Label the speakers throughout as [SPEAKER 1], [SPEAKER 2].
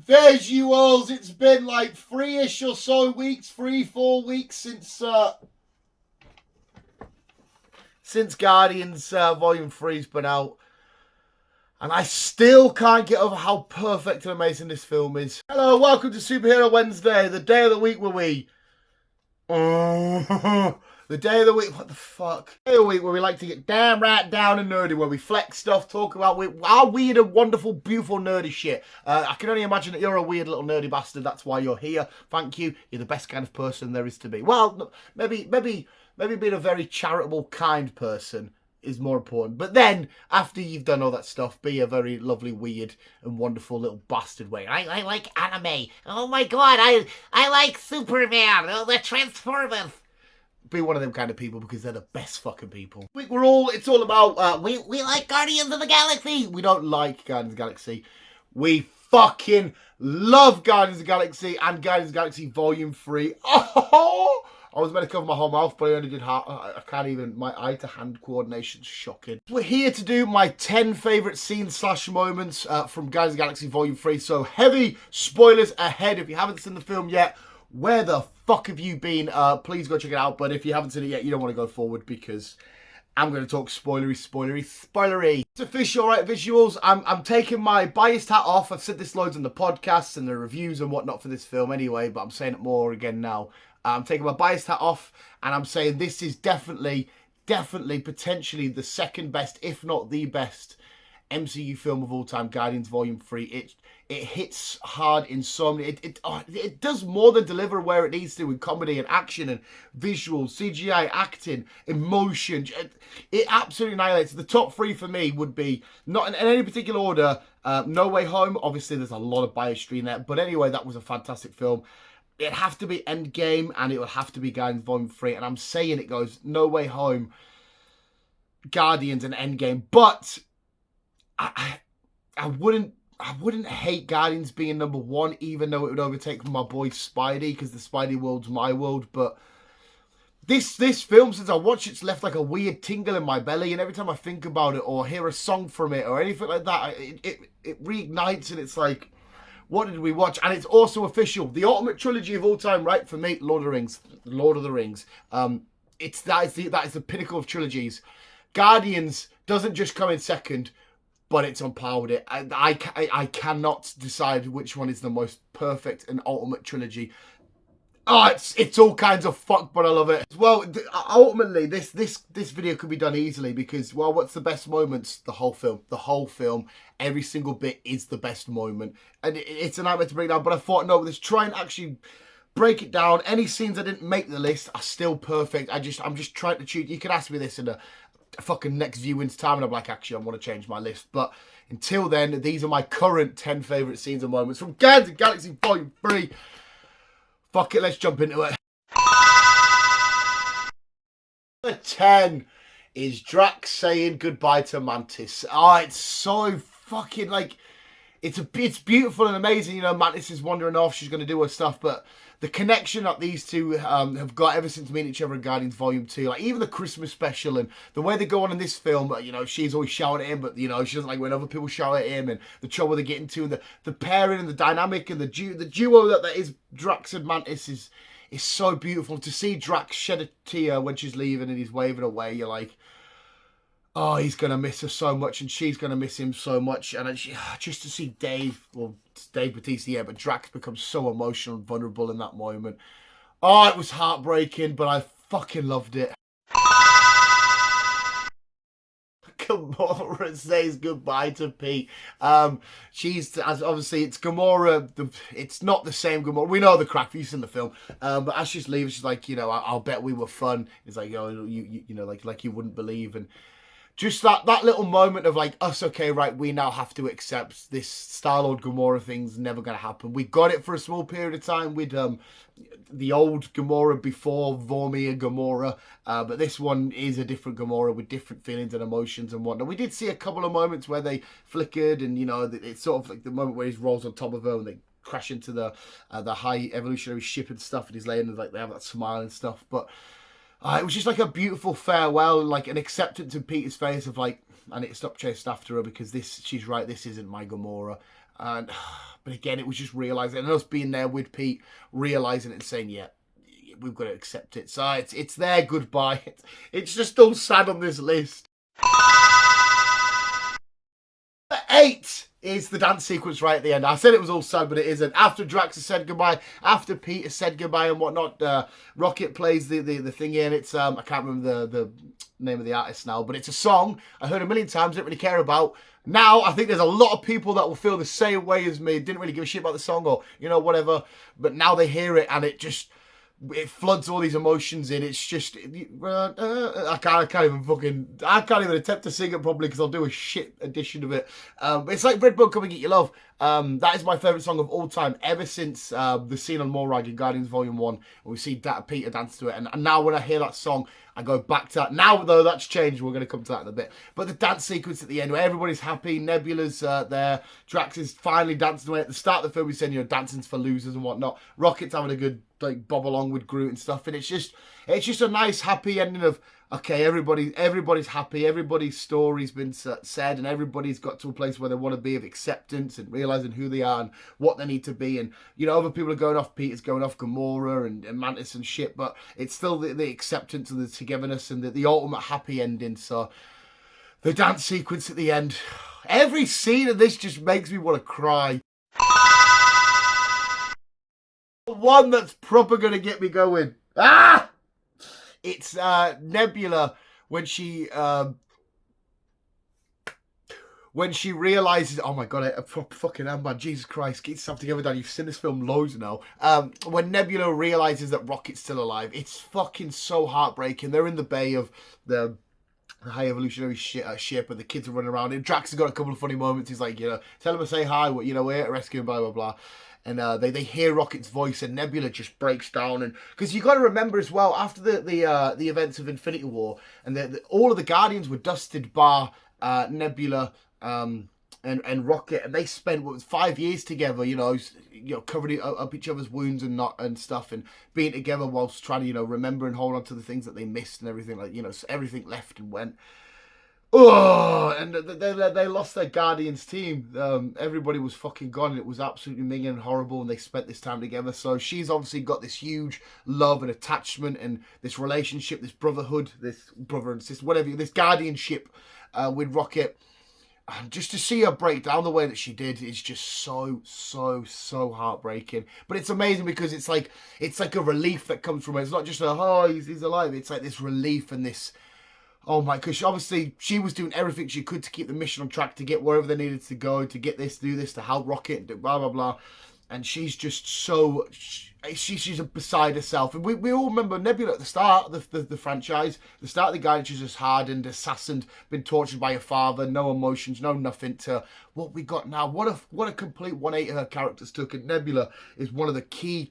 [SPEAKER 1] Visuals. It's been like 3-ish or so weeks, 3-4 weeks since Guardians Volume 3's been out. And I still can't get over how perfect and amazing this film is. Hello, welcome to Superhero Wednesday, the day of the week where we... the day of the week, what the fuck? The day of the week where we like to get damn right down and nerdy, where we flex stuff, talk about our weird and wonderful, beautiful, nerdy shit. I can only imagine that you're a weird little nerdy bastard, that's why you're here. Thank you, you're the best kind of person there is to be. Well, maybe being a very charitable, kind person is more important. But then, after you've done all that stuff, be a very lovely, weird, and wonderful little bastard way. I like anime. Oh my god, I like Superman. Oh, the Transformers. Be one of them kind of people because they're the best fucking people. It's all about, we like Guardians of the Galaxy. We don't like Guardians of the Galaxy. We fucking love Guardians of the Galaxy and Guardians of the Galaxy Volume 3. Oh! I was meant to cover my whole mouth, but I only did half. I can't even, my eye-to-hand coordination's shocking. We're here to do my 10 favourite scenes/moments from Guardians of the Galaxy Volume 3. So heavy spoilers ahead. If you haven't seen the film yet, where the fuck have you been? Please go check it out. But if you haven't seen it yet, you don't want to go forward because I'm going to talk spoilery. It's official, right? Visuals. I'm taking my biased hat off. I've said this loads on the podcasts and the reviews and whatnot for this film anyway, but I'm saying it more again now. I'm taking my biased hat off and I'm saying this is definitely, potentially the second best, if not the best MCU film of all time, Guardians Volume 3. It hits hard in so many... It does more than deliver where it needs to in comedy and action and visuals, CGI, acting, emotion. It absolutely annihilates. The top three for me would be, not in any particular order, No Way Home. Obviously, there's a lot of biasry in there. But anyway, that was a fantastic film. It'd have to be Endgame and it would have to be Guardians Volume 3. And I'm saying it goes No Way Home, Guardians and Endgame. But I wouldn't hate Guardians being number one, even though it would overtake my boy Spidey, because the Spidey world's my world. But this film, since I watched it's left like a weird tingle in my belly. And every time I think about it or hear a song from it or anything like that, it reignites and it's like... What did we watch? And it's also official. The ultimate trilogy of all time, right? For me, Lord of the Rings. Lord of the Rings. That is the pinnacle of trilogies. Guardians doesn't just come in second, but it's on par with it. I cannot decide which one is the most perfect and ultimate trilogy. Oh, it's all kinds of fuck, but I love it. Well, ultimately, this video could be done easily because, well, what's the best moments? The whole film. The whole film. Every single bit is the best moment. And it's a nightmare to break down, but I thought, no, let's try and actually break it down. Any scenes that didn't make the list are still perfect. I'm just trying to choose. You can ask me this in a fucking next viewing's time, and I'm like, actually, I want to change my list. But until then, these are my current 10 favourite scenes and moments from Guardians of the Galaxy Volume 3. Fuck it, let's jump into it. Number 10 is Drax saying goodbye to Mantis. Oh, it's so fucking, like, it's beautiful and amazing. You know, Mantis is wandering off, she's going to do her stuff, but the connection that these two have got ever since meeting each other in Guardians Volume 2, like even the Christmas special and the way they go on in this film, you know, she's always shouting at him, but, you know, she doesn't like when other people shout at him and the trouble they get into and the pairing and the dynamic and the duo that is Drax and Mantis is so beautiful. To see Drax shed a tear when she's leaving and he's waving away, you're like, oh, he's going to miss her so much and she's going to miss him so much. And just to see Dave Bautista, yeah, but Drax becomes so emotional and vulnerable in that moment. Oh, it was heartbreaking, but I fucking loved it. Gamora says goodbye to Pete. Obviously it's Gamora. It's not the same Gamora. We know the crack. You've seen the film. But as she's leaving, she's like, you know, I'll bet we were fun. It's like, oh, you know, like you wouldn't believe. And just that little moment of like, us, okay, right, we now have to accept this Star-Lord Gamora thing's never going to happen. We got it for a small period of time with the old Gamora before Vormir Gamora, but this one is a different Gamora with different feelings and emotions and whatnot. We did see a couple of moments where they flickered and, you know, it's sort of like the moment where he rolls on top of her and they crash into the high evolutionary ship and stuff and he's laying and like they have that smile and stuff, but... it was just like a beautiful farewell, like an acceptance in Peter's face of like, I need to stop chasing after her because she's right, this isn't my Gamora. And but again, it was just realizing, and us being there with Pete, realizing it and saying, yeah, we've got to accept it. So it's their goodbye. It's just all sad on this list. 8 is the dance sequence right at the end. I said it was all sad, but it isn't. After Drax has said goodbye, after Pete has said goodbye and whatnot, Rocket plays the thing in. It's I can't remember the name of the artist now, but it's a song I heard a million times, didn't really care about. Now I think there's a lot of people that will feel the same way as me, didn't really give a shit about the song or whatever, but now they hear it and it floods all these emotions in. It's just I can't even attempt to sing it properly because I'll do a shit edition of it. It's like Redbone Come and Get Your Love. That is my favourite song of all time ever since the scene on Morag in Guardians Volume 1 and we see Peter dance to it, and now when I hear that song I go back to that. Now though that's changed, we're going to come to that in a bit, but the dance sequence at the end where everybody's happy, Nebula's there, Drax is finally dancing away. At the start of the film we said dancing's for losers and whatnot. Rocket's having a good bob along with Groot and stuff, and it's just a nice happy ending of okay, everybody's happy, everybody's story's been said, and everybody's got to a place where they want to be, of acceptance and realizing who they are and what they need to be. And other people are going off, Peter's going off Gamora and Mantis and shit, but it's still the acceptance and the togetherness and the ultimate happy ending. So the dance sequence at the end, every scene of this just makes me want to cry. One that's proper gonna get me going. It's Nebula when she realizes, oh my god, I fucking am, man, Jesus Christ, get yourself together, Dan. You've seen this film loads now. When Nebula realizes that Rocket's still alive, it's fucking so heartbreaking. They're in the bay of the high evolutionary ship, and the kids are running around. And Drax has got a couple of funny moments. He's like, tell him to say hi. We're here to rescue him, blah blah blah. And they hear Rocket's voice, and Nebula just breaks down. And because you got to remember as well, after the events of Infinity War, and all of the Guardians were dusted bar Nebula and Rocket, and they spent 5 years together, covering up each other's wounds and stuff, and being together whilst trying to remember and hold on to the things that they missed and everything, everything left and went. Oh, and they lost their Guardians team. Everybody was fucking gone, and it was absolutely minging and horrible, and they spent this time together. So she's obviously got this huge love and attachment and this relationship, this brotherhood, this brother and sister, whatever, this guardianship with Rocket. And just to see her break down the way that she did is just so heartbreaking. But it's amazing because it's like a relief that comes from it. It's not just he's alive. It's like this relief and this, oh my, because obviously she was doing everything she could to keep the mission on track, to get wherever they needed to go, to get this, do this, to help Rocket, do blah, blah, blah. And she's just so, she's beside herself. And we all remember Nebula at the start of the franchise. The start of the Guardians, she's just hardened, assassined, been tortured by her father, no emotions, no nothing, to what we got now. What a complete 180 her characters took. And Nebula is one of the key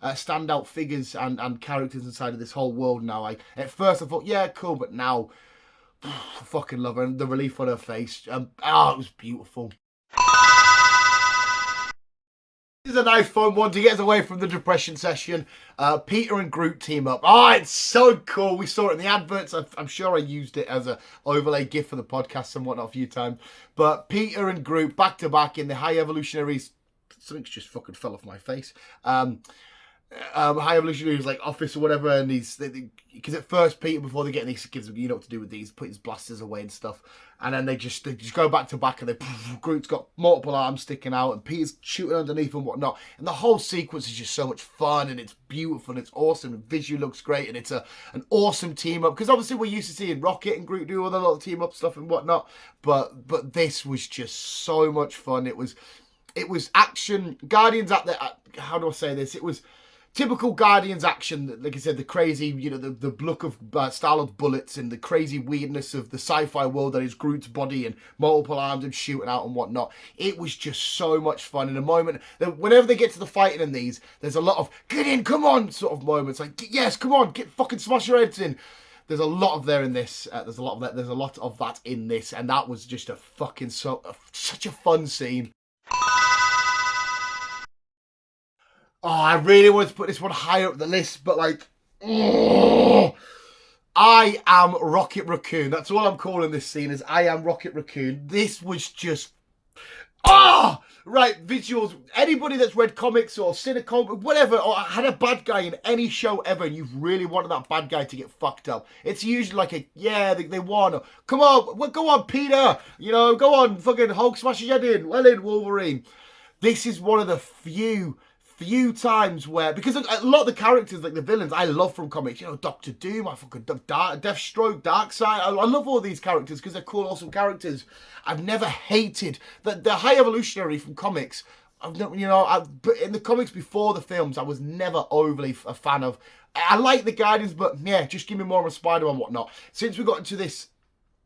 [SPEAKER 1] standout figures and characters inside of this whole world now. At first I thought, yeah, cool, but now, I fucking love her. And the relief on her face, it was beautiful. This is a nice fun one to get us away from the depression session. Peter and Groot team up. Oh, it's so cool. We saw it in the adverts. I'm sure I used it as an overlay gif for the podcast and whatnot a few times. But Peter and Groot back to back in the High Evolutionaries. Something's just fucking fell off my face. High Evolutionaries like office or whatever, and because at first Peter, before they get in, he gives them, what to do with these, put his blasters away and stuff, and then they just go back to back, and Groot's got multiple arms sticking out, and Peter's shooting underneath and whatnot, and the whole sequence is just so much fun, and it's beautiful, and it's awesome, and visually looks great, and it's an awesome team up, because obviously we're used to seeing Rocket and Groot do all the little team up stuff and whatnot, but this was just so much fun. It was action, Guardians at the, how do I say this, it was typical Guardians action, like I said, the crazy, the look of Star-Lord's bullets and the crazy weirdness of the sci-fi world that is Groot's body and multiple arms and shooting out and whatnot. It was just so much fun. In a moment, whenever they get to the fighting in these, there's a lot of, get in, come on, sort of moments. Like, yes, come on, get fucking smash your heads in. There's a lot of there in this. There's a lot of that in this. And that was just such a fun scene. Oh, I really wanted to put this one higher up the list, but I am Rocket Raccoon. That's all I'm calling this scene, is I am Rocket Raccoon. This was just, Ah! Right, visuals. Anybody that's read comics or seen a comic, whatever, or had a bad guy in any show ever, and you've really wanted that bad guy to get fucked up, it's usually like a, yeah, they won. Or, come on, well, go on, Peter. You know, go on, fucking Hulk smash his head in. Well in, Wolverine. This is one of the few times where, because a lot of the characters, like the villains, I love from comics. You know, Doctor Doom, I fucking Deathstroke, Darkseid. I love all these characters because they're cool, awesome characters. I've never hated the High Evolutionary from comics. I've never, you know, but in the comics before the films, I was never overly a fan of. I like the Guardians, but yeah, just give me more of a Spider-Man and whatnot. Since we got into this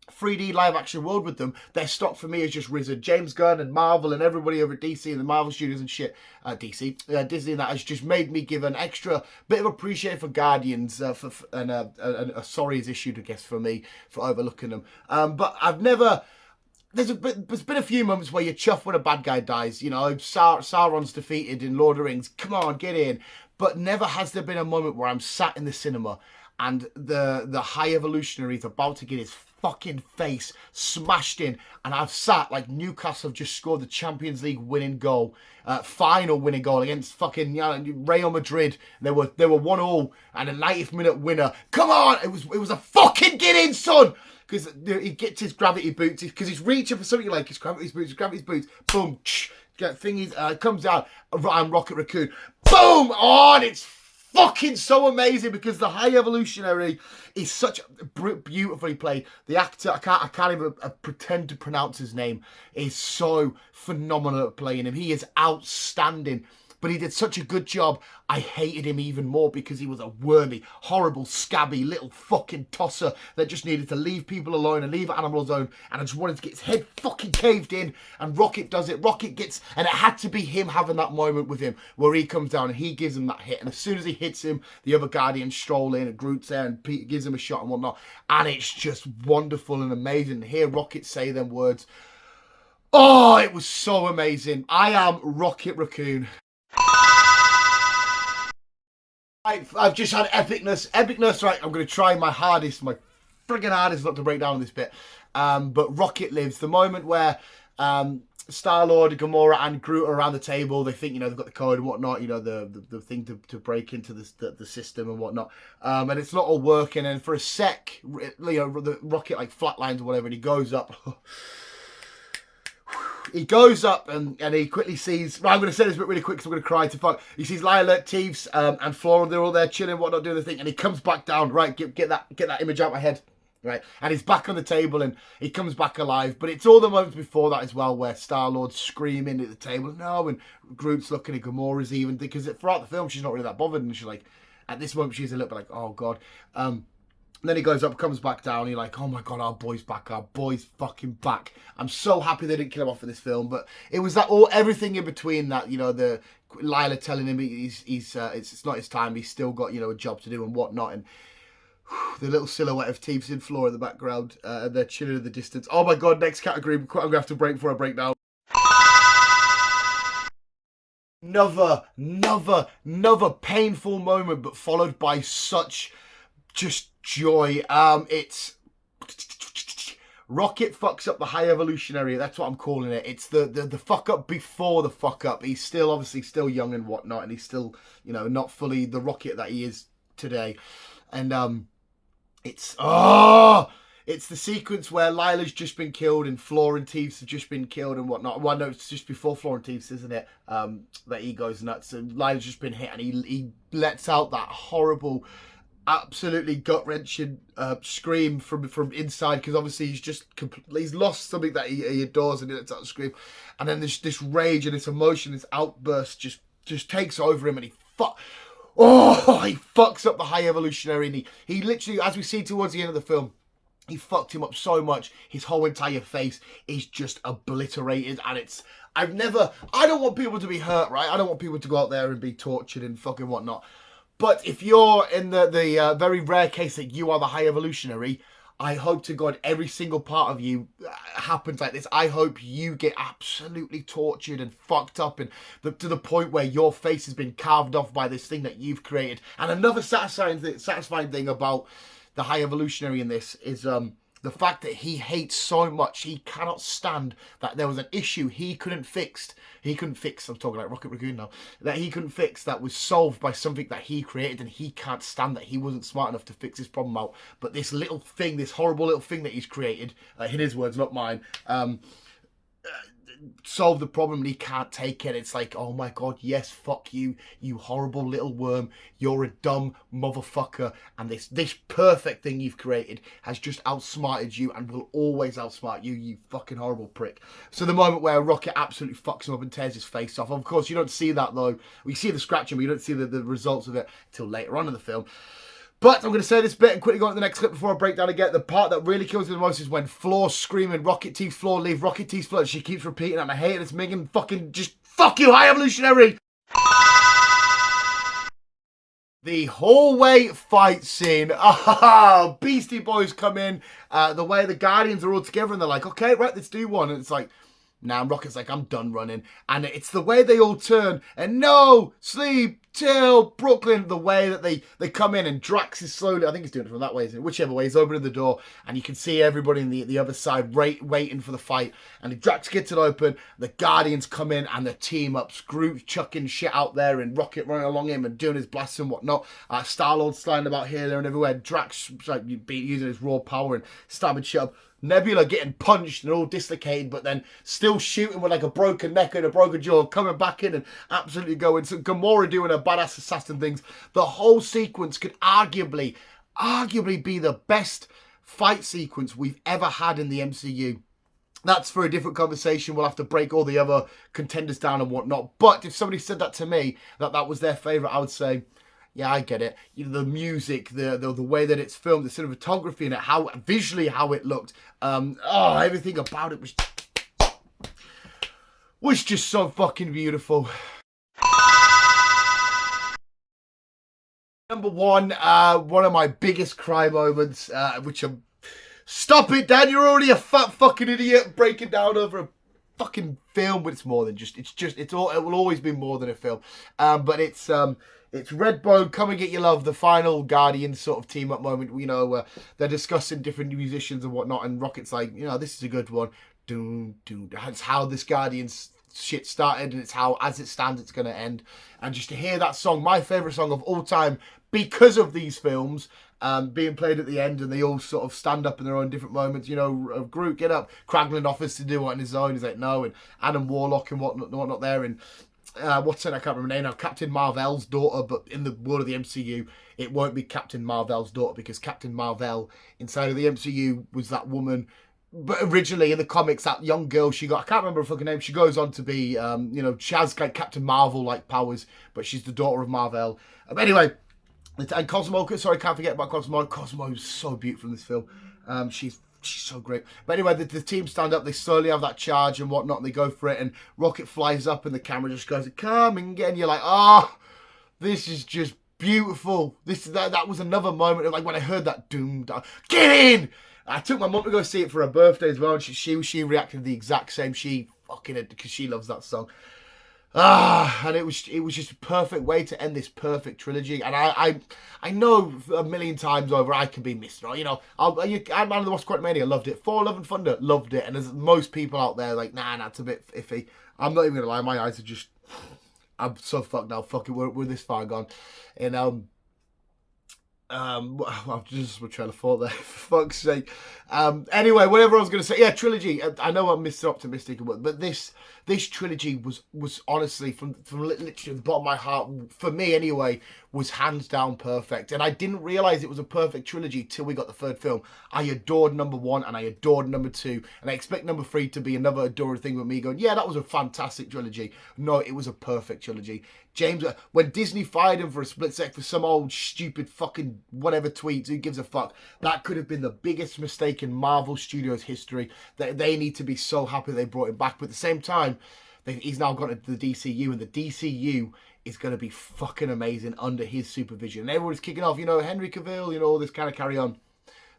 [SPEAKER 1] 3D live action world with them, their stock for me has just risen. James Gunn and Marvel and everybody over at DC and the Marvel Studios and shit, Disney and that has just made me give an extra bit of appreciation for Guardians and a sorry is issued, I guess, for me for overlooking them. But I've never. There's been a few moments where you're chuffed when a bad guy dies. You know, Sauron's defeated in Lord of the Rings. Come on, get in. But never has there been a moment where I'm sat in the cinema and the High Evolutionary is about to get his fucking face smashed in, and I've sat like Newcastle have just scored the Champions League winning goal, final winning goal against fucking Real Madrid. They were 1-1 and a 90th minute winner. Come on, it was a fucking get in, son. Because he gets his gravity boots, because he's reaching for something like his gravity boots, boom, thingy comes out, and Rocket Raccoon, boom, and it's fucking so amazing because the High Evolutionary is such beautifully played. The actor, I can't even pretend to pronounce his name, is so phenomenal at playing him. He is outstanding. But he did such a good job, I hated him even more because he was a wormy, horrible, scabby little fucking tosser that just needed to leave people alone and leave animals alone. And I just wanted to get his head fucking caved in. And Rocket does it. Rocket gets, and it had to be him having that moment with him where he comes down and he gives him that hit. And as soon as he hits him, the other Guardians stroll in and Groot's there and Peter gives him a shot and whatnot. And it's just wonderful and amazing to hear Rocket say them words. Oh, it was so amazing. I am Rocket Raccoon. I've just had epicness, right, I'm going to try my friggin' hardest not to break down this bit, but Rocket lives. The moment where Star-Lord, Gamora and Groot are around the table, they think, you know, they've got the code and whatnot, you know, the thing to break into the system and whatnot, and it's not all working, and for a sec, you know, the Rocket like flatlines or whatever, and he goes up. He goes up and he quickly sees. I'm going to say this bit really quick because I'm going to cry to fuck. He sees Lila, Teeves, and Flora. They're all there chilling, whatnot, doing the thing. And he comes back down. Right, get that image out of my head. Right, and he's back on the table and he comes back alive. But it's all the moments before that as well, where Star-Lord's screaming at the table, no, and Groot's looking at Gamora's even because throughout the film she's not really that bothered, and she's like, at this moment she's a little bit like, oh god. And then he goes up, comes back down. You're like, oh my god, our boy's back. Our boy's fucking back. I'm so happy they didn't kill him off in this film. But it was that everything in between that, you know, the Lila telling him it's not his time. He's still got, you know, a job to do and whatnot. And the little silhouette of Teeves and Flora in the background, and they're chilling in the distance. Oh my god, next category. I'm gonna have to break before I break down. Another painful moment, but followed by such just joy. It's Rocket fucks up the High Evolutionary. That's what I'm calling it. It's the fuck up before the fuck up. He's still obviously still young and whatnot, and he's still, you know, not fully the Rocket that he is today. And it's the sequence where Lila's just been killed and Flora and Teeves have just been killed and whatnot. Well, no, it's just before Flora and Teeves, isn't it? That he goes nuts and Lila's just been hit and he lets out that horrible, absolutely gut-wrenching scream from inside, because obviously he's lost something that he adores, and he lets out a scream, and then this rage and this emotion, this outburst just takes over him, and he fucks up the High Evolutionary, and he literally, as we see towards the end of the film, he fucked him up so much, his whole entire face is just obliterated, and I don't want people to be hurt, right? I don't want people to go out there and be tortured and fucking whatnot. But if you're in the very rare case that you are the High Evolutionary, I hope to God every single part of you happens like this. I hope you get absolutely tortured and fucked up, and to the point where your face has been carved off by this thing that you've created. And another satisfying thing about the High Evolutionary in this is the The fact that he hates so much, he cannot stand that there was an issue he couldn't fix. I'm talking like Rocket Raccoon now. That he couldn't fix that was solved by something that he created, and he can't stand that he wasn't smart enough to fix this problem out. But this little thing, this horrible little thing that he's created, in his words, not mine, solve the problem, and he can't take it. It's like, oh my god, yes, fuck you, you horrible little worm, you're a dumb motherfucker, and this perfect thing you've created has just outsmarted you and will always outsmart you, you fucking horrible prick. So the moment where Rocket absolutely fucks him up and tears his face off, of course you don't see that though. We see the scratching, but you don't see the results of it until later on in the film. But I'm going to say this bit and quickly go on to the next clip before I break down again. The part that really kills me the most is when Floor's screaming, Rocket Teeth, Floor, leave, Rocket Teeth, Floor. And she keeps repeating it, and I hate it. It's Megan fucking just, fuck you, High Evolutionary! The hallway fight scene. Ah, Beastie Boys come in. The way the Guardians are all together, and they're like, okay, right, let's do one. And it's like, now Rocket's like, I'm done running. And it's the way they all turn, and no, sleep till Brooklyn, the way that they come in, and Drax is slowly, I think he's doing it from that way, isn't it? Whichever way, he's opening the door, and you can see everybody in the other side waiting for the fight, and Drax gets it open, the Guardians come in, and the team up, Groot chucking shit out there, and Rocket running along him, and doing his blasts and whatnot, Star-Lord sliding about here, there, and everywhere, Drax like, using his raw power and stabbing shit up, Nebula getting punched and all dislocated, but then still shooting with like a broken neck and a broken jaw, coming back in and absolutely going. So Gamora doing her badass assassin things. The whole sequence could arguably be the best fight sequence we've ever had in the MCU. That's for a different conversation. We'll have to break all the other contenders down and whatnot. But if somebody said that to me, that was their favourite, I would say, yeah, I get it. You know, the music, the way that it's filmed, the cinematography in it, how visually how it looked, everything about it was just so fucking beautiful. Number one of my biggest cry moments, which I'm, stop it, Dan! You're already a fat fucking idiot breaking down over a fucking film, but it's more than just. It will always be more than a film, but it's Redbone, Come and Get Your Love, the final Guardians sort of team up moment. You know, they're discussing different musicians and whatnot, and Rocket's like, you know, this is a good one. That's how this Guardians shit started, and it's how, as it stands, it's going to end. And just to hear that song, my favourite song of all time, because of these films, being played at the end, and they all sort of stand up in their own different moments. You know, Groot, get up. Kraglin offers to do it on his own. He's like, no. And Adam Warlock and whatnot there. And what's her name? I can't remember her name now. Captain Marvel's daughter, but in the world of the MCU, it won't be Captain Marvel's daughter, because Captain Marvel inside of the MCU was that woman. But originally in the comics, that young girl, I can't remember her fucking name. She goes on to be, you know, she has like Captain Marvel-like powers, but she's the daughter of Marvel. Anyway, and Cosmo, sorry, can't forget about Cosmo. Cosmo is so beautiful in this film. She's so great. But anyway, the team stand up, they slowly have that charge and whatnot, and they go for it, and Rocket flies up, and the camera just goes, come and get, and you're like, oh, this is just beautiful. That was another moment, like when I heard that, get in! I took my mum to go see it for her birthday as well, and she reacted the exact same. She fucking, because she loves that song. And it was just a perfect way to end this perfect trilogy. And I know a million times over I can be missed. You know, I'm Man of the Wasp: Quantumania, loved it. Thor: Love and Thunder, loved it. And there's most people out there like, nah, it's a bit iffy. I'm not even gonna lie, my eyes are just, I'm so fucked now. Fuck it, we're this far gone. And I'm just trying to thought there, for fuck's sake. Anyway, whatever I was going to say, yeah, trilogy. I know I'm Mr. Optimistic, but this trilogy was honestly, from literally the bottom of my heart, for me anyway, was hands down perfect. And I didn't realise it was a perfect trilogy till we got the third film. I adored number one and I adored number two, and I expect number three to be another adored thing with me going, yeah, that was a fantastic trilogy. No, it was a perfect trilogy. James, when Disney fired him for a split sec for some old stupid fucking whatever tweets, who gives a fuck? That could have been the biggest mistake in Marvel Studios history. They need to be so happy they brought him back. But at the same time, he's now got into the DCU, and the DCU is going to be fucking amazing under his supervision. And everyone's kicking off, you know, Henry Cavill, you know, all this kind of carry on.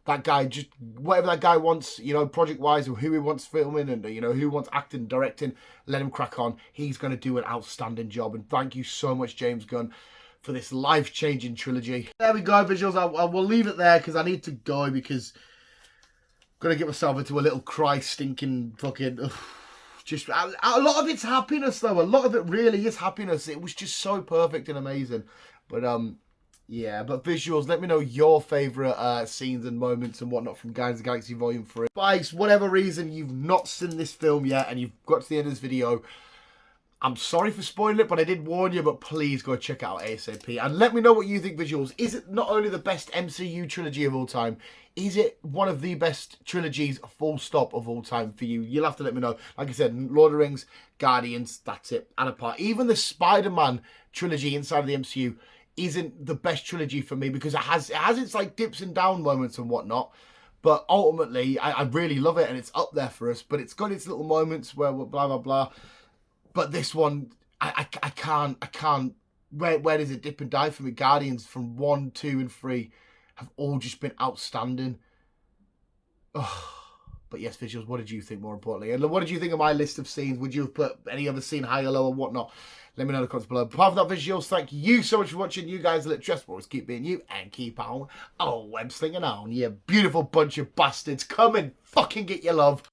[SPEAKER 1] That guy, just whatever that guy wants, you know, project-wise, or who he wants filming, and, you know, who wants acting, directing, let him crack on. He's going to do an outstanding job. And thank you so much, James Gunn, for this life-changing trilogy. There we go, visuals. I will leave it there because I need to go, because Gonna get myself into a little cry stinking fucking... Ugh. Just a lot of it's happiness though. A lot of it really is happiness. It was just so perfect and amazing. But yeah, but visuals, let me know your favourite scenes and moments and whatnot from Guardians of the Galaxy Volume 3. By whatever reason you've not seen this film yet and you've got to the end of this video, I'm sorry for spoiling it, but I did warn you, but please go check it out ASAP. And let me know what you think, visuals. Is it not only the best MCU trilogy of all time, is it one of the best trilogies, full stop, of all time for you? You'll have to let me know. Like I said, Lord of the Rings, Guardians, that's it. And apart, even the Spider-Man trilogy inside of the MCU isn't the best trilogy for me because it has its like dips and down moments and whatnot. But ultimately, I really love it and it's up there for us. But it's got its little moments where blah, blah, blah. But this one, I can't. Where does it dip and dive for me? Guardians from 1, 2, and 3 have all just been outstanding. Oh. But yes, visuals, what did you think more importantly? And what did you think of my list of scenes? Would you have put any other scene higher, lower, whatnot? Let me know in the comments below. Apart from that, visuals, thank you so much for watching. You guys let just always keep being you and keep on web slinging on. You beautiful bunch of bastards. Come and fucking get your love.